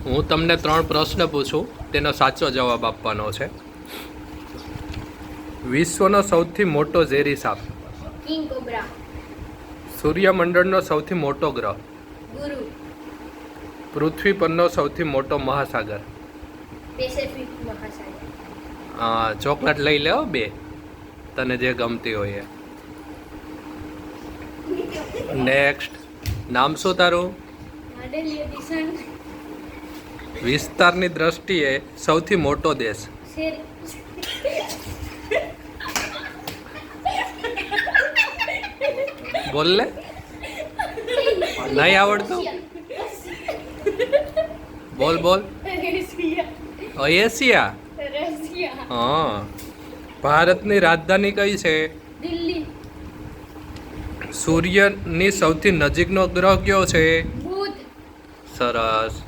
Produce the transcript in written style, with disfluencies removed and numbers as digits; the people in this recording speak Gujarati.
હું તમને 3 પ્રશ્ન પૂછું, તેનો સાચો જવાબ આપવાનો છે. વિશ્વનો સૌથી મોટો ઝેરી સાપ? King cobra. સૂર્યમંડળનો સૌથી મોટો ગ્રહ? ગુરુ. પૃથ્વી પરનો સૌથી મોટો મહાસાગર? પેસિફિક મહાસાગર. ચોકલેટ લઈ લે 2, તને જે ગમતી હોય એ. નેક્સ્ટ. નામ શું તારું? વિસ્તારની દ્રષ્ટિએ સૌથી મોટો દેશ? બોલ લે. નહીં આવડતું? બોલ. એશિયા. હા. ભારતની રાજધાની કઈ છે? દિલ્હી. સૂર્યની સૌથી નજીકનો ગ્રહ કયો છે? બુધ. સરસ.